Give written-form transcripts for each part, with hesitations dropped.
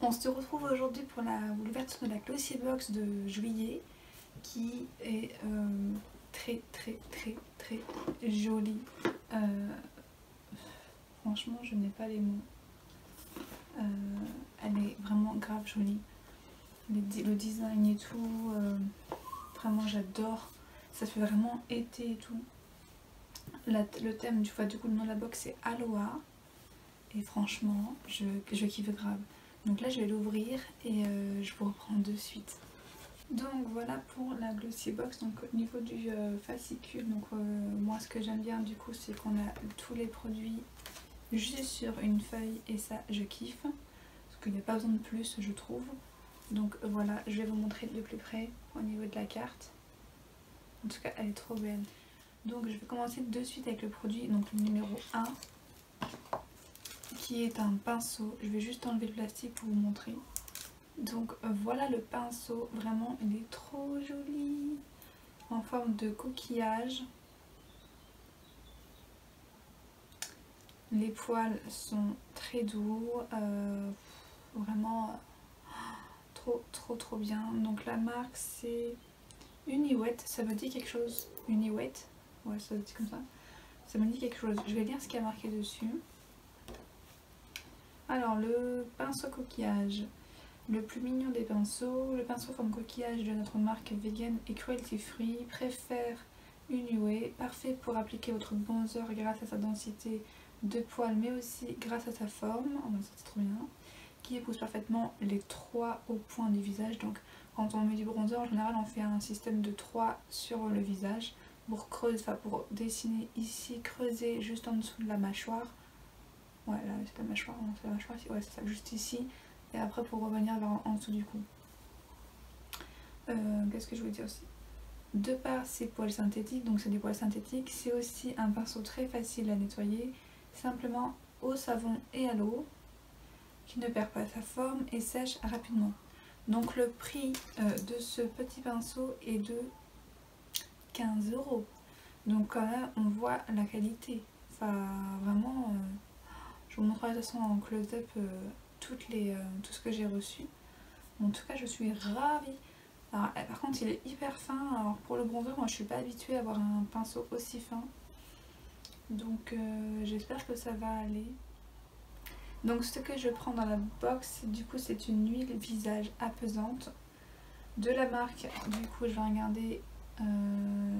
On se retrouve aujourd'hui pour l'ouverture de la Glossy Box de juillet qui est très jolie. Franchement, je n'ai pas les mots. Elle est vraiment grave jolie. Le design et tout, vraiment j'adore. Ça fait vraiment été et tout. Le thème, tu vois, du coup le nom de la box c'est Aloha. Et franchement, je kiffe grave. Donc là je vais l'ouvrir et je vous reprends de suite. Donc voilà pour la Glossy Box. Donc au niveau du fascicule, donc moi ce que j'aime bien du coup c'est qu'on a tous les produits juste sur une feuille et ça je kiffe. Parce qu'il n'y a pas besoin de plus je trouve. Donc voilà, je vais vous montrer de plus près au niveau de la carte. En tout cas elle est trop belle. Donc je vais commencer de suite avec le produit, donc le numéro 1. Qui est un pinceau. Je vais juste enlever le plastique pour vous montrer. Donc voilà le pinceau, vraiment il est trop joli, en forme de coquillage. Les poils sont très doux, vraiment trop bien. Donc la marque c'est Uniwet, ça me dit quelque chose. Uniwet, ouais ça se dit comme ça. Ça me dit quelque chose. Je vais lire ce qu'il y a marqué dessus. Alors le pinceau coquillage, le plus mignon des pinceaux, le pinceau forme coquillage de notre marque vegan et cruelty free, préfère Uniway, parfait pour appliquer votre bronzer grâce à sa densité de poils mais aussi grâce à sa forme, oh ben ça c'est trop bien, qui épouse parfaitement les 3 hauts points du visage. Donc quand on met du bronzer en général on fait un système de 3 sur le visage pour creuser, enfin pour dessiner ici, creuser juste en dessous de la mâchoire. Ouais, là c'est la mâchoire, c'est la mâchoire ici, ouais c'est ça, juste ici, et après pour revenir vers en dessous du cou. Qu'est-ce que je voulais dire aussi? De par ses poils synthétiques, donc c'est des poils synthétiques, c'est aussi un pinceau très facile à nettoyer, simplement au savon et à l'eau, qui ne perd pas sa forme et sèche rapidement. Donc le prix de ce petit pinceau est de 15 €. Donc quand même on voit la qualité, enfin vraiment... Je vous montrerai de toute façon en close-up tout ce que j'ai reçu. En tout cas, je suis ravie. Alors, par contre, il est hyper fin. Alors, pour le bronzer, moi je suis pas habituée à avoir un pinceau aussi fin. Donc, j'espère que ça va aller. Donc, ce que je prends dans la box, du coup, c'est une huile visage apaisante de la marque. Du coup, je vais regarder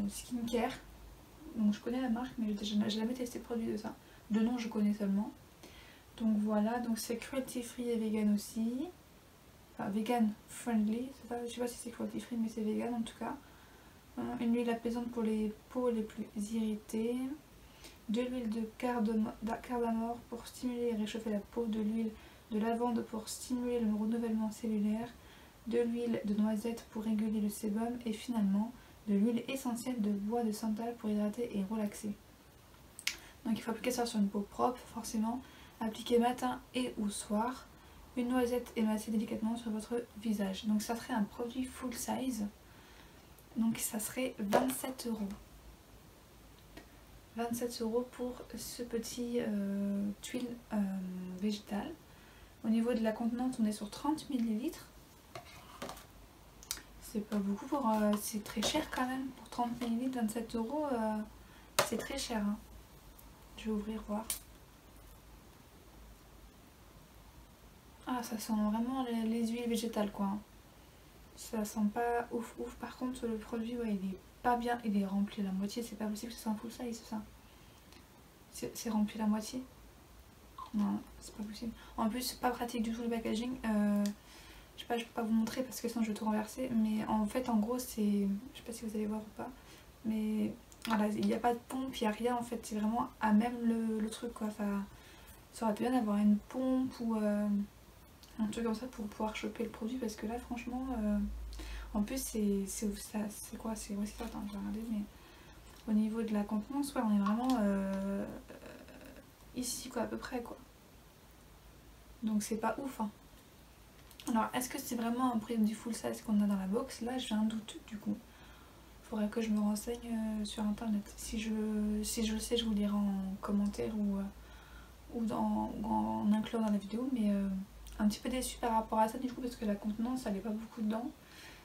Skincare. Donc, je connais la marque, mais je n'ai jamais testé le produit de ça. De nom, je connais seulement. Donc voilà, donc c'est cruelty free et vegan aussi. Enfin vegan friendly, c'est ça, je sais pas si c'est cruelty free mais c'est vegan en tout cas. Une huile apaisante pour les peaux les plus irritées. De l'huile de cardamore pour stimuler et réchauffer la peau. De l'huile de lavande pour stimuler le renouvellement cellulaire. De l'huile de noisette pour réguler le sébum. Et finalement de l'huile essentielle de bois de santal pour hydrater et relaxer. Donc il faut appliquer ça sur une peau propre forcément. Appliquer matin et ou soir. Une noisette émassée délicatement sur votre visage. Donc ça serait un produit full size. Donc ça serait 27 €. 27 € pour ce petit tuile végétale. Au niveau de la contenance, on est sur 30 ml. C'est pas beaucoup pour... c'est très cher quand même. Pour 30 ml, 27 €, c'est très cher. Hein. Je vais ouvrir, voir. Ah, ça sent vraiment les huiles végétales quoi. Ça sent pas ouf. Par contre le produit ouais il est pas bien, il est rempli à la moitié, c'est pas possible que c'est un full size ça. C'est rempli à la moitié. Non, c'est pas possible. En plus pas pratique du tout le packaging. Je sais pas, je peux pas vous montrer parce que sinon je vais tout renverser. Mais en fait en gros c'est... Je sais pas si vous allez voir ou pas. Mais voilà, il n'y a pas de pompe, il n'y a rien en fait. C'est vraiment à même le truc quoi. Enfin, ça aurait pu bien d'avoir une pompe ou... un truc comme ça pour pouvoir choper le produit parce que là franchement en plus c'est quoi, c'est ouais, ça, attends je vais regarder, mais au niveau de la contenance ouais on est vraiment ici quoi à peu près quoi, donc c'est pas ouf hein. Alors est-ce que c'est vraiment un prix du full size qu'on a dans la box? Là j'ai un doute du coup, faudrait que je me renseigne sur internet. Si je le sais je vous dirai en commentaire ou en incluant dans la vidéo, mais un petit peu déçue par rapport à ça du coup, parce que la contenance elle n'est pas beaucoup dedans.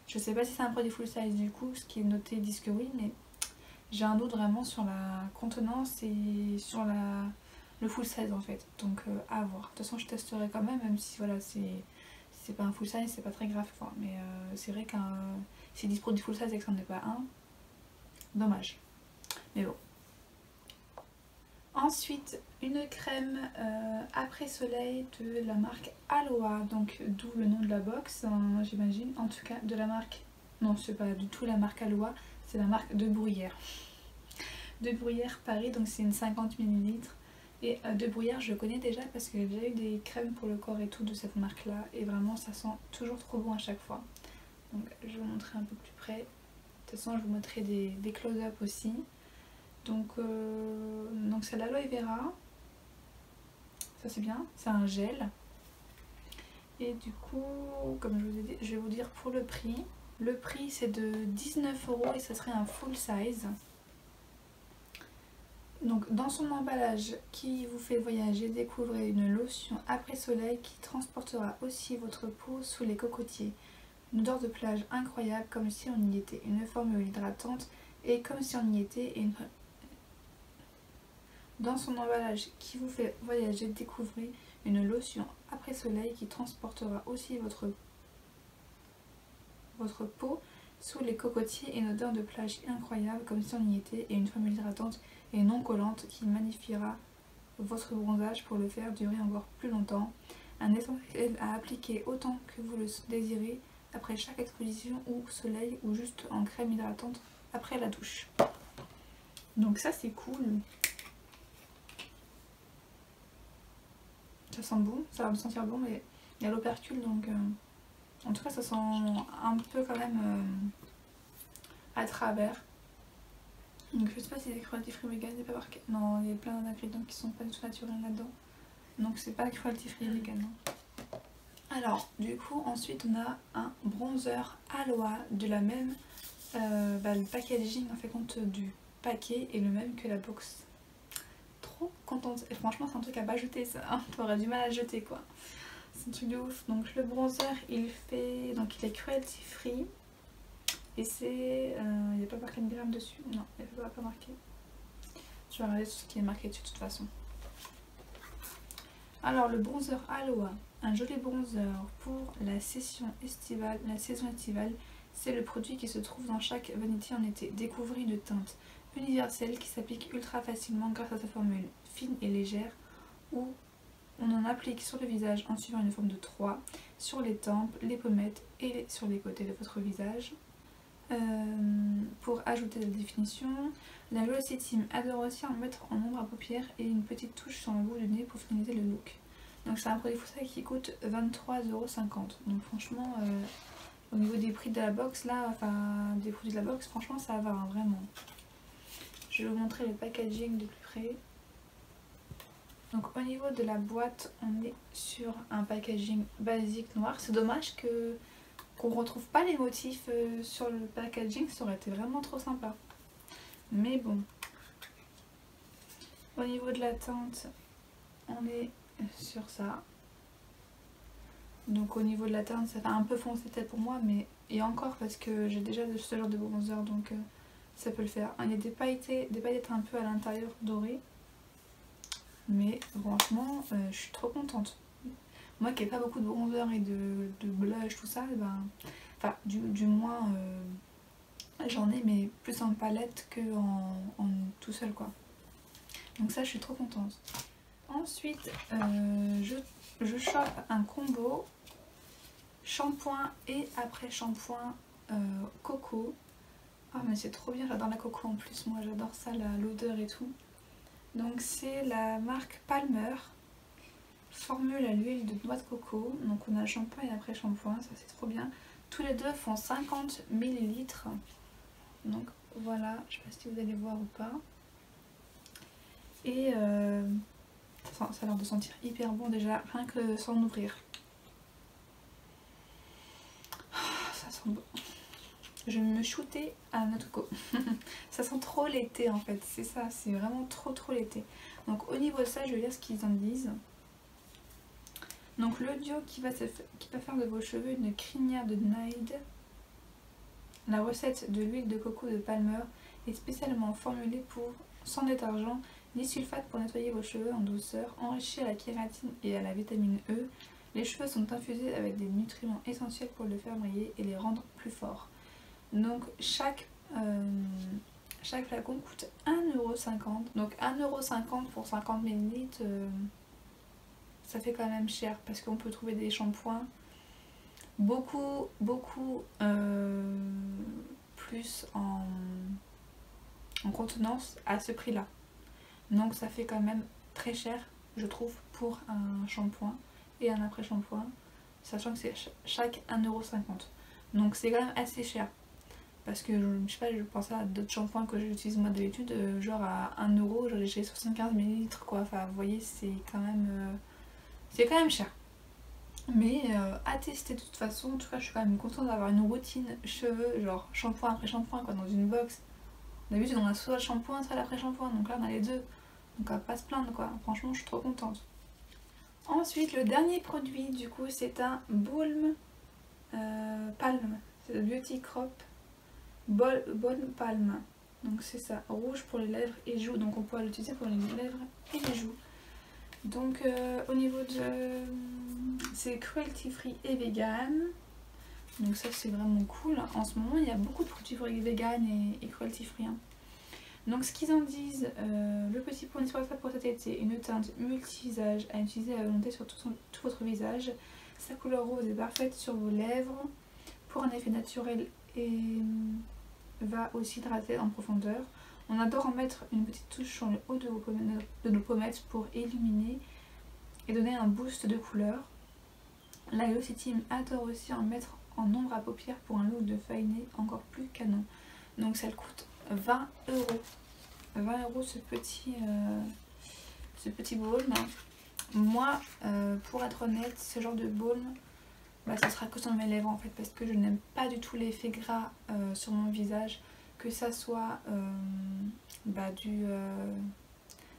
Je sais pas si c'est un produit full size du coup, ce qui est noté disent que oui, mais j'ai un doute vraiment sur la contenance et sur le full size en fait. Donc à voir. De toute façon je testerai quand même si voilà c'est pas un full size, c'est pas très grave quoi. Mais c'est vrai qu'un si 10 produits full size et que ça n'en est pas un, dommage. Mais bon. Ensuite, une crème après soleil de la marque Aloha, donc d'où le nom de la box, hein, j'imagine. En tout cas, de la marque, non, c'est pas du tout la marque Aloha, c'est la marque De Bruyère. De Bruyère Paris, donc c'est une 50 ml. Et De Bruyère, je connais déjà parce que j'ai déjà eu des crèmes pour le corps et tout de cette marque-là. Et vraiment, ça sent toujours trop bon à chaque fois. Donc, je vais vous montrer un peu plus près. De toute façon, je vous montrerai des close-up aussi. Donc c'est l'aloe vera, ça c'est bien, c'est un gel. Et du coup, comme je vous ai dit, je vais vous dire pour le prix. Le prix c'est de 19 € et ça serait un full size. Donc dans son emballage qui vous fait voyager, découvrez une lotion après soleil qui transportera aussi votre peau sous les cocotiers. Une odeur de plage incroyable comme si on y était. Une formule hydratante et comme si on y était et une... Dans son emballage qui vous fait voyager, découvrez une lotion après soleil qui transportera aussi votre peau sous les cocotiers et une odeur de plage incroyable comme si on y était et une formule hydratante et non collante qui magnifiera votre bronzage pour le faire durer encore plus longtemps. Un essentiel à appliquer autant que vous le désirez après chaque exposition ou soleil ou juste en crème hydratante après la douche. Donc ça c'est cool. Ça sent bon, ça a l'air de sentir bon, mais il y a l'opercule donc en tout cas ça sent un peu quand même à travers. Donc je sais pas si c'est cruelty free vegan, il n'y a pas marqué. Non, il y a plein d'ingrédients qui sont pas du tout naturels là-dedans. Donc c'est pas cruelty free vegan. Non. Alors du coup ensuite on a un bronzer Aloha de la même, le packaging en fait compte du paquet est le même que la box. Trop contente et franchement c'est un truc à pas jeter ça, hein. T'aurais du mal à jeter quoi, c'est un truc de ouf. Donc le bronzer il fait, donc il est cruelty free et c'est, il n'y a pas marqué de gramme dessus, non il n'y a pas marqué, je vais regarder tout ce qui est marqué dessus de toute façon. Alors le bronzer Aloha, un joli bronzer pour la saison estivale, c'est le produit qui se trouve dans chaque vanité en été. Découvrez une teinte universelle qui s'applique ultra facilement grâce à sa formule fine et légère où on en applique sur le visage en suivant une forme de 3, sur les tempes, les pommettes et sur les côtés de votre visage. Pour ajouter de la définition, la Velocity Team adore aussi en mettre en ombre à paupières et une petite touche sur le bout du nez pour finaliser le look. Donc c'est un produit full qui coûte 23,50 €. Donc franchement, au niveau des prix de la box là, enfin des produits de la box, franchement ça va hein, vraiment. Je vais vous montrer le packaging de plus près. Donc au niveau de la boîte, on est sur un packaging basique noir. C'est dommage qu'on retrouve pas les motifs sur le packaging, ça aurait été vraiment trop sympa. Mais bon. Au niveau de la teinte, on est sur ça. Donc au niveau de la teinte, ça fait un peu foncé peut-être pour moi, mais et encore parce que j'ai déjà ce genre de bronzer, donc ça peut le faire. Il y a des paillettes un peu à l'intérieur dorées. Mais franchement, je suis trop contente. Moi qui n'ai pas beaucoup de bronzer et de blush, tout ça, enfin du moins j'en ai mais plus en palette que en tout seul quoi. Donc ça je suis trop contente. Ensuite je chope un combo shampoing et après shampoing coco. Ah mais c'est trop bien, j'adore la coco en plus, moi j'adore ça, l'odeur et tout. Donc c'est la marque Palmer, formule à l'huile de noix de coco. Donc on a le shampoing et après shampoing, ça c'est trop bien. Tous les deux font 50 ml. Donc voilà, je sais pas si vous allez voir ou pas. Et ça a l'air de sentir hyper bon déjà, rien que sans ouvrir. Ça sent bon. Je vais me shooter à notre co. Ça sent trop l'été en fait, c'est ça, c'est vraiment trop l'été. Donc au niveau de ça, je vais lire ce qu'ils en disent. Donc le duo qui va faire de vos cheveux une crinière de Naïd. La recette de l'huile de coco de Palmer est spécialement formulée sans détergent ni sulfate pour nettoyer vos cheveux en douceur, enrichie à la kératine et à la vitamine E. Les cheveux sont infusés avec des nutriments essentiels pour le faire briller et les rendre plus forts. Donc chaque flacon coûte 1,50 €. Donc 1,50 € pour 50 ml, ça fait quand même cher parce qu'on peut trouver des shampoings beaucoup plus en contenance à ce prix là. Donc ça fait quand même très cher, je trouve, pour un shampoing et un après shampoing, sachant que c'est chaque 1,50 €. Donc c'est quand même assez cher. Parce que je sais pas, je pense à d'autres shampoings que j'utilise moi d'habitude, genre à 1 €, genre j'ai 75 ml quoi. Enfin vous voyez, c'est quand même cher. Mais à tester de toute façon. En tout cas je suis quand même contente d'avoir une routine cheveux, genre shampoing après shampoing quoi, dans une box. D'habitude on a soit le shampoing soit l'après shampoing, donc là on a les deux. Donc on va pas se plaindre quoi, franchement je suis trop contente. Ensuite le dernier produit du coup c'est un Balm Palm, c'est le Beauty Crop Balm Palm. Donc c'est ça, rouge pour les lèvres et joues, donc on pourra l'utiliser pour les lèvres et les joues. Donc au niveau de... c'est cruelty free et vegan. Donc ça c'est vraiment cool. En ce moment il y a beaucoup de produits vegan et cruelty free. Hein. Donc ce qu'ils en disent, le petit point indispensable pour cet été, une teinte multi-visage à utiliser à volonté sur tout votre visage. Sa couleur rose est parfaite sur vos lèvres pour un effet naturel et va aussi hydrater en profondeur. On adore en mettre une petite touche sur le haut de nos pommettes pour illuminer et donner un boost de couleur. La Glossy Team adore aussi en mettre en ombre à paupières pour un look de fainé encore plus canon. Donc ça coûte 20 €. 20 € ce petit baume. Moi, pour être honnête, ce genre de baume, ça sera que sur mes lèvres en fait, parce que je n'aime pas du tout l'effet gras sur mon visage. Que ça soit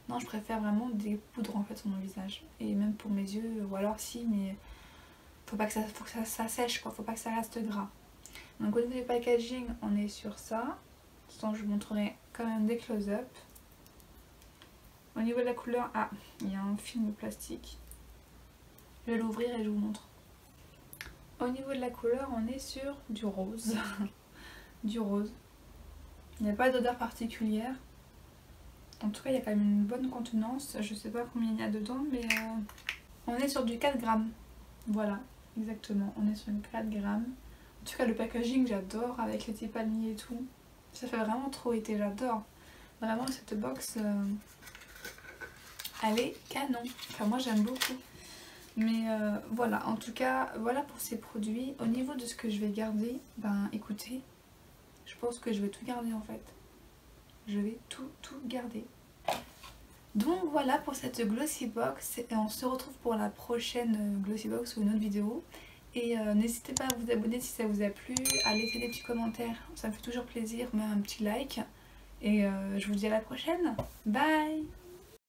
non, je préfère vraiment des poudres en fait sur mon visage. Et même pour mes yeux, ou alors si, mais faut que ça sèche quoi, faut pas que ça reste gras. Donc au niveau du packaging, on est sur ça. Sinon je vous montrerai quand même des close-up. Au niveau de la couleur, il y a un film plastique. Je vais l'ouvrir et je vous montre. Au niveau de la couleur, on est sur du rose. Du rose. Il n'y a pas d'odeur particulière. En tout cas, il y a quand même une bonne contenance. Je sais pas combien il y a dedans, mais on est sur du 4 grammes. Voilà, exactement. On est sur une 4 grammes. En tout cas, le packaging, j'adore avec les petits palmiers et tout. Ça fait vraiment trop été, j'adore. Vraiment, cette box, elle est canon. Enfin, moi, j'aime beaucoup. Mais voilà, en tout cas, voilà pour ces produits. Au niveau de ce que je vais garder, écoutez, je pense que je vais tout garder en fait. Je vais tout garder. Donc voilà pour cette Glossy Box. Et on se retrouve pour la prochaine Glossy Box ou une autre vidéo. Et n'hésitez pas à vous abonner si ça vous a plu, à laisser des petits commentaires. Ça me fait toujours plaisir, même un petit like. Et je vous dis à la prochaine. Bye!